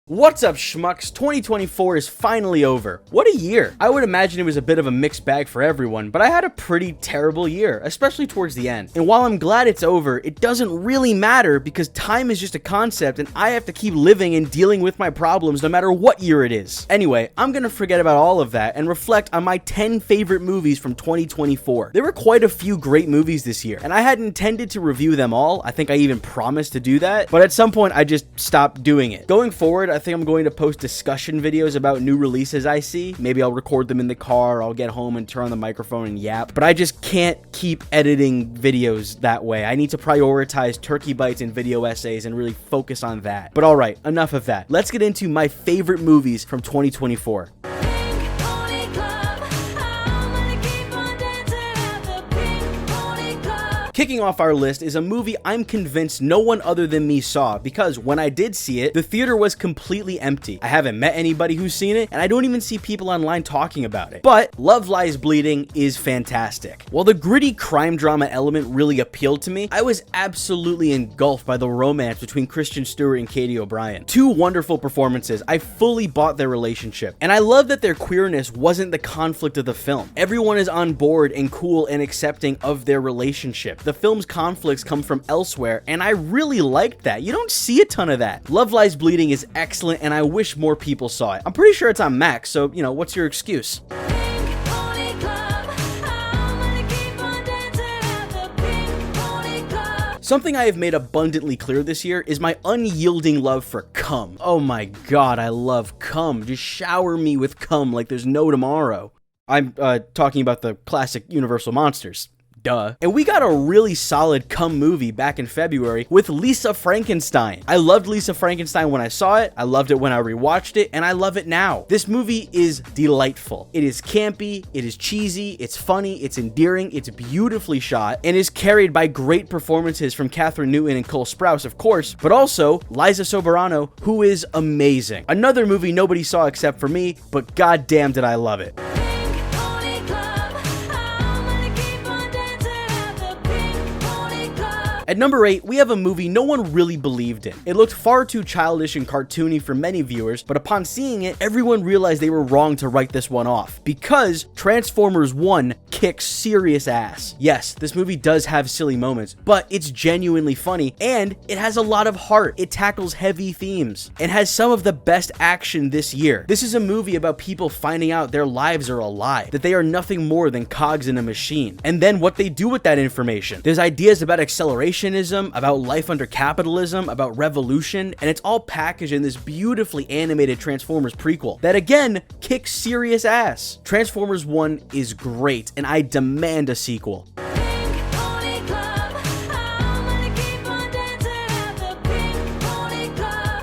What's up, schmucks? 2024 is finally over. What a year. I would imagine it was a bit of a mixed bag for everyone, but I had a pretty terrible year, especially towards the end. And while I'm glad it's over, it doesn't really matter because time is just a concept and I have to keep living and dealing with my problems no matter what year it is. Anyway, I'm gonna forget about all of that and reflect on my 10 favorite movies from 2024. There were quite a few great movies this year, and I had intended to review them all. I think I even promised to do that, but at some point I just stopped doing it. Going forward, I think I'm going to post discussion videos about new releases I see. Maybe I'll record them in the car, I'll get home and turn on the microphone and yap. But I just can't keep editing videos that way. I need to prioritize turkey bites and video essays and really focus on that. But alright, enough of that. Let's get into my favorite movies from 2024. Kicking off our list is a movie I'm convinced no one other than me saw, because when I did see it, the theater was completely empty. I haven't met anybody who's seen it, and I don't even see people online talking about it. But Love Lies Bleeding is fantastic. While the gritty crime drama element really appealed to me, I was absolutely engulfed by the romance between Kristen Stewart and Katie O'Brien. Two wonderful performances. I fully bought their relationship, and I love that their queerness wasn't the conflict of the film. Everyone is on board and cool and accepting of their relationship. The film's conflicts come from elsewhere, and I really liked that. You don't see a ton of that. Love Lies Bleeding is excellent, and I wish more people saw it. I'm pretty sure it's on Max, so, you know, what's your excuse? Something I have made abundantly clear this year is my unyielding love for cum. Oh my god, I love cum. Just shower me with cum like there's no tomorrow. I'm talking about the classic Universal monsters. Duh. And we got a really solid cum movie back in February with Lisa Frankenstein. I loved Lisa Frankenstein when I saw it, I loved it when I rewatched it, and I love it now. This movie is delightful. It is campy, it is cheesy, it's funny, it's endearing, it's beautifully shot, and is carried by great performances from Catherine Newton and Cole Sprouse, of course, but also Liza Soberano, who is amazing. Another movie nobody saw except for me, but goddamn did I love it. At number 8, we have a movie no one really believed in. It looked far too childish and cartoony for many viewers, but upon seeing it, everyone realized they were wrong to write this one off, because Transformers 1 kicks serious ass. Yes, this movie does have silly moments, but it's genuinely funny, and it has a lot of heart. It tackles heavy themes, and has some of the best action this year. This is a movie about people finding out their lives are a lie, that they are nothing more than cogs in a machine, and then what they do with that information. There's ideas about acceleration, about life under capitalism, about revolution, and it's all packaged in this beautifully animated Transformers prequel that again kicks serious ass. Transformers 1 is great, and I demand a sequel.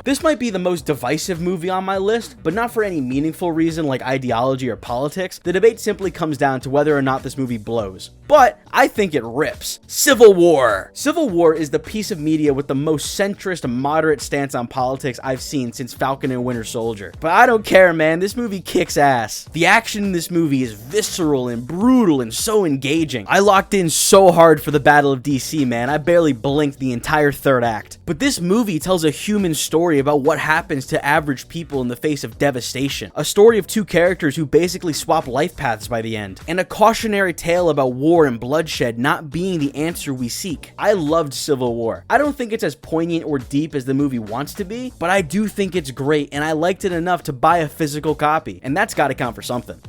This might be the most divisive movie on my list, but not for any meaningful reason like ideology or politics. The debate simply comes down to whether or not this movie blows. But I think it rips. Civil War. Civil War is the piece of media with the most centrist, moderate stance on politics I've seen since Falcon and Winter Soldier. But I don't care, man. This movie kicks ass. The action in this movie is visceral and brutal and so engaging. I locked in so hard for the Battle of DC, man. I barely blinked the entire third act. But this movie tells a human story about what happens to average people in the face of devastation. A story of two characters who basically swap life paths by the end. And a cautionary tale about war and bloodshed not being the answer we seek. I loved Civil War. I don't think it's as poignant or deep as the movie wants to be, but I do think it's great, and I liked it enough to buy a physical copy. And that's gotta count for something.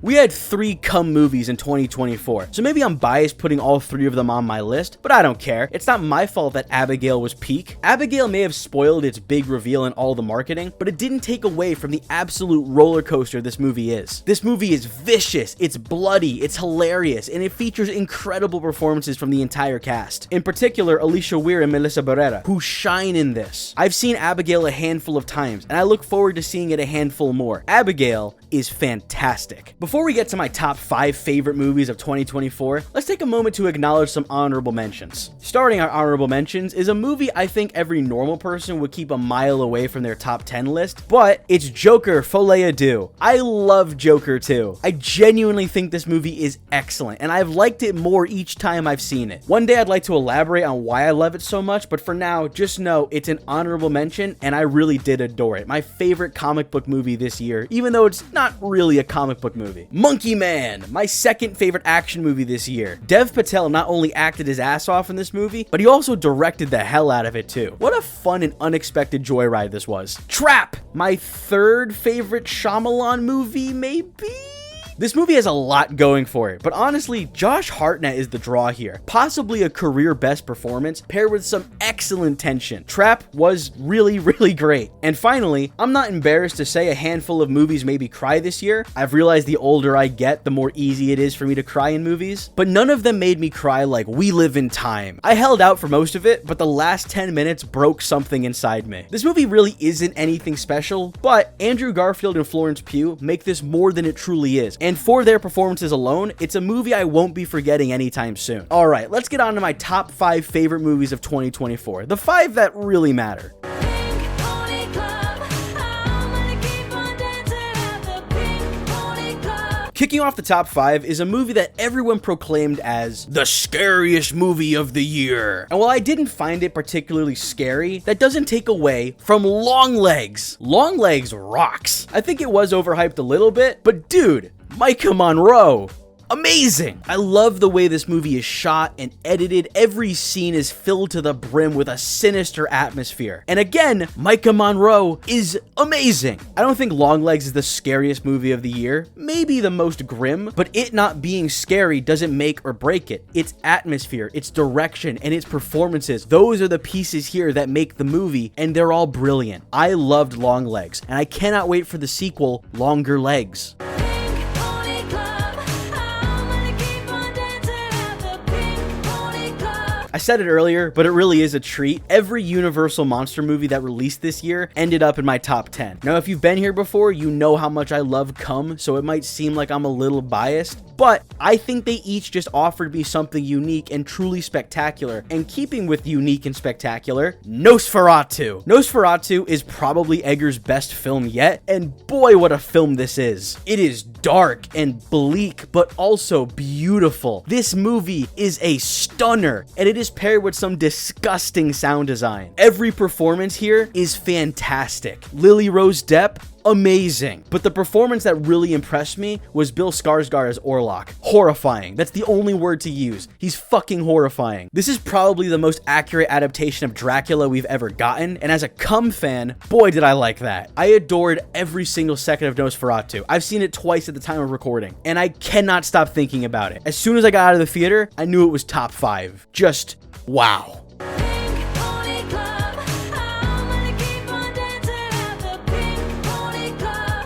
We had 3 cum movies in 2024, so maybe I'm biased putting all 3 of them on my list, but I don't care. It's not my fault that Abigail was peak. Abigail may have spoiled its big reveal in all the marketing, but it didn't take away from the absolute roller coaster this movie is. This movie is vicious, it's bloody, it's hilarious, and it features incredible performances from the entire cast. In particular, Alicia Weir and Melissa Barrera, who shine in this. I've seen Abigail a handful of times, and I look forward to seeing it a handful more. Abigail is fantastic. Before Before we get to my top 5 favorite movies of 2024, let's take a moment to acknowledge some honorable mentions. Starting our honorable mentions is a movie I think every normal person would keep a mile away from their top 10 list, but it's Joker Folie à Deux. I love Joker 2. I genuinely think this movie is excellent, and I've liked it more each time I've seen it. One day I'd like to elaborate on why I love it so much, but for now, just know it's an honorable mention, and I really did adore it. My favorite comic book movie this year, even though it's not really a comic book movie. Monkey Man, my second favorite action movie this year. Dev Patel not only acted his ass off in this movie, but he also directed the hell out of it too. What a fun and unexpected joyride this was. Trap, my third favorite Shyamalan movie, maybe? This movie has a lot going for it, but honestly, Josh Hartnett is the draw here. Possibly a career best performance paired with some excellent tension. Trap was really great. And finally, I'm not embarrassed to say a handful of movies made me cry this year. I've realized the older I get, the more easy it is for me to cry in movies, but none of them made me cry like We Live in Time. I held out for most of it, but the last 10 minutes broke something inside me. This movie really isn't anything special, but Andrew Garfield and Florence Pugh make this more than it truly is. And for their performances alone, it's a movie I won't be forgetting anytime soon. Alright, let's get on to my top 5 favorite movies of 2024. The 5 that really matter. Kicking off the top 5 is a movie that everyone proclaimed as the scariest movie of the year. And while I didn't find it particularly scary, that doesn't take away from Longlegs. Longlegs rocks. I think it was overhyped a little bit, but dude, Micah Monroe. Amazing! I love the way this movie is shot and edited. Every scene is filled to the brim with a sinister atmosphere. And again, Micah Monroe is amazing. I don't think Longlegs is the scariest movie of the year, maybe the most grim, but it not being scary doesn't make or break it. Its atmosphere, its direction, and its performances, those are the pieces here that make the movie, and they're all brilliant. I loved Longlegs, and I cannot wait for the sequel, Longer Legs. I said it earlier, but it really is a treat. Every Universal monster movie that released this year ended up in my top 10. Now, if you've been here before, you know how much I love Cum, so it might seem like I'm a little biased, but I think they each just offered me something unique and truly spectacular. And keeping with unique and spectacular, Nosferatu. Nosferatu is probably Egger's best film yet, and boy, what a film this is. It is dark and bleak, but also beautiful. This movie is a stunner, and it is paired with some disgusting sound design. Every performance here is fantastic. Lily Rose Depp, amazing. But the performance that really impressed me was Bill Skarsgård as Orlok. Horrifying. That's the only word to use. He's fucking horrifying. This is probably the most accurate adaptation of Dracula we've ever gotten, and as a Cum fan, boy did I like that. I adored every single second of Nosferatu. I've seen it twice at the time of recording, and I cannot stop thinking about it. As soon as I got out of the theater, I knew it was top 5. Just wow.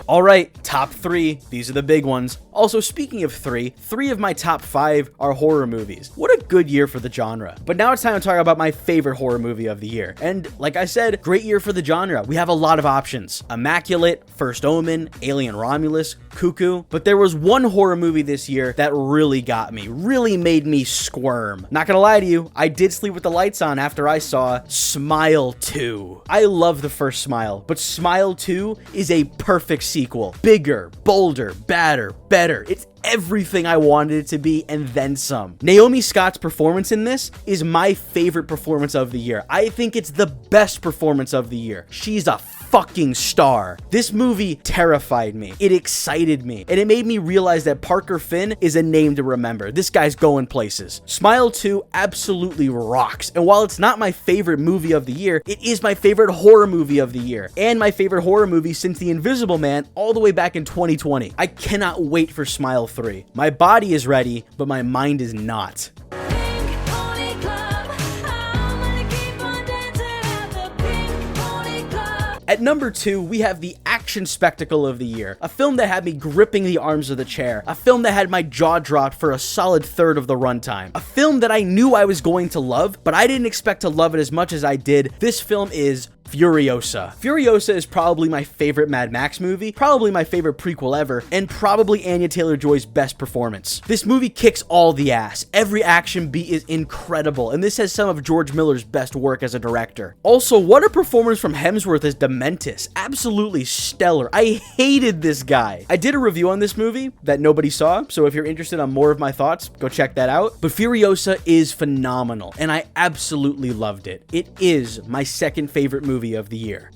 Alright, top 3. These are the big ones. Also, speaking of 3 of my top 5 are horror movies. What a good year for the genre. But now it's time to talk about my favorite horror movie of the year. And like I said, great year for the genre. We have a lot of options. Immaculate, First Omen, Alien Romulus, Cuckoo. But there was one horror movie this year that really got me, really made me squirm. Not gonna lie to you, I did sleep with the lights on after I saw Smile 2. I love the first Smile, but Smile 2 is a perfect sequel. Bigger, bolder, badder, better. It's everything I wanted it to be and then some. Naomi Scott's performance in this is my favorite performance of the year. I think it's the best performance of the year. She's a fucking star. This movie terrified me. It excited me. And it made me realize that Parker Finn is a name to remember. This guy's going places. Smile 2 absolutely rocks. And while it's not my favorite movie of the year, it is my favorite horror movie of the year. And my favorite horror movie since The Invisible Man all the way back in 2020. I cannot wait for Smile 3. My body is ready, but my mind is not. At number 2, we have the action spectacle of the year. A film that had me gripping the arms of the chair. A film that had my jaw dropped for a solid third of the runtime. A film that I knew I was going to love, but I didn't expect to love it as much as I did. This film is Furiosa. Furiosa is probably my favorite Mad Max movie, probably my favorite prequel ever, and probably Anya Taylor-Joy's best performance. This movie kicks all the ass. Every action beat is incredible, and this has some of George Miller's best work as a director. Also, what a performance from Hemsworth as Dementis. Absolutely stellar. I hated this guy. I did a review on this movie that nobody saw, so if you're interested on more of my thoughts, go check that out. But Furiosa is phenomenal, and I absolutely loved it. It is my second favorite movie of the year.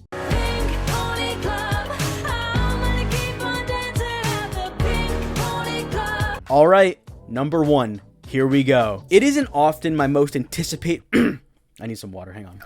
All right, number 1. Here we go. It isn't often my most anticipated... I need some water. Hang on.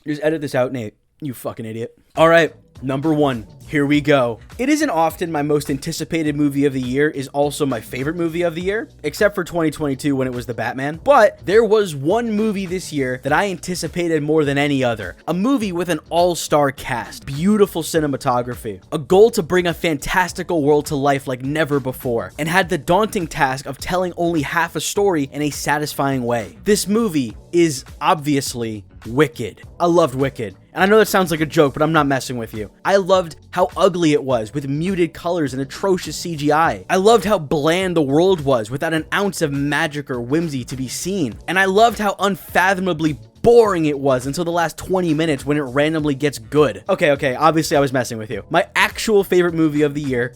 Just edit this out, Nate. You fucking idiot. All right. Number 1, here we go. It isn't often my most anticipated movie of the year is also my favorite movie of the year, except for 2022 when it was The Batman. But there was one movie this year that I anticipated more than any other. A movie with an all-star cast, beautiful cinematography, a goal to bring a fantastical world to life like never before, and had the daunting task of telling only half a story in a satisfying way. This movie is obviously Wicked. I loved Wicked. And I know that sounds like a joke, but I'm not messing with you. I loved how ugly it was with muted colors and atrocious CGI. I loved how bland the world was without an ounce of magic or whimsy to be seen. And I loved how unfathomably boring it was until the last 20 minutes when it randomly gets good. Okay, obviously I was messing with you. My actual favorite movie of the year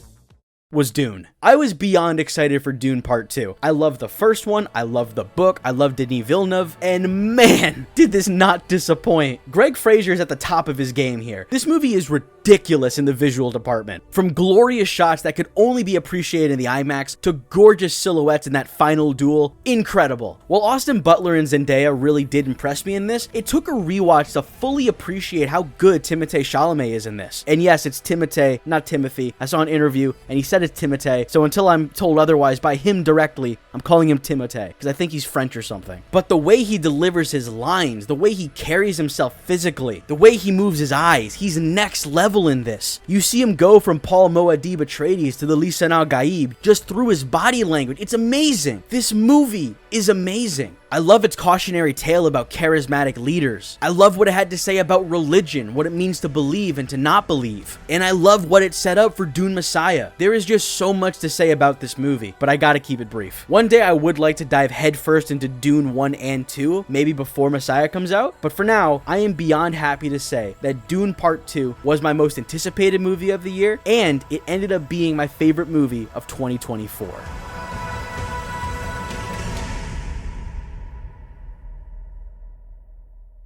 was Dune. I was beyond excited for Dune Part 2. I loved the first one, I loved the book, I loved Denis Villeneuve, and man, did this not disappoint. Greg Fraser is at the top of his game here. This movie is ridiculous in the visual department. From glorious shots that could only be appreciated in the IMAX to gorgeous silhouettes in that final duel, incredible. While Austin Butler and Zendaya really did impress me in this, it took a rewatch to fully appreciate how good Timothée Chalamet is in this. And yes, it's Timothée, not Timothy. I saw an interview and he said it's Timothée, so until I'm told otherwise by him directly, I'm calling him Timothée, because I think he's French or something. But the way he delivers his lines, the way he carries himself physically, the way he moves his eyes, he's next level in this. You see him go from Paul Moadib Atreides to the Lisan al-Gaib just through his body language. It's amazing. This movie is amazing. I love its cautionary tale about charismatic leaders. I love what it had to say about religion, what it means to believe and to not believe. And I love what it set up for Dune Messiah. There is just so much to say about this movie, but I gotta keep it brief. One day I would like to dive headfirst into Dune 1 and 2, maybe before Messiah comes out, but for now, I am beyond happy to say that Dune Part 2 was my most anticipated movie of the year, and it ended up being my favorite movie of 2024.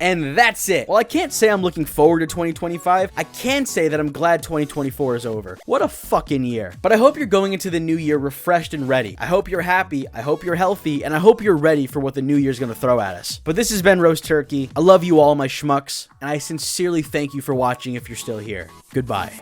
And that's it. While I can't say I'm looking forward to 2025, I can say that I'm glad 2024 is over. What a fucking year. But I hope you're going into the new year refreshed and ready. I hope you're happy, I hope you're healthy, and I hope you're ready for what the new year's gonna throw at us. But this has been Roast Turkey. I love you all, my schmucks, and I sincerely thank you for watching if you're still here. Goodbye.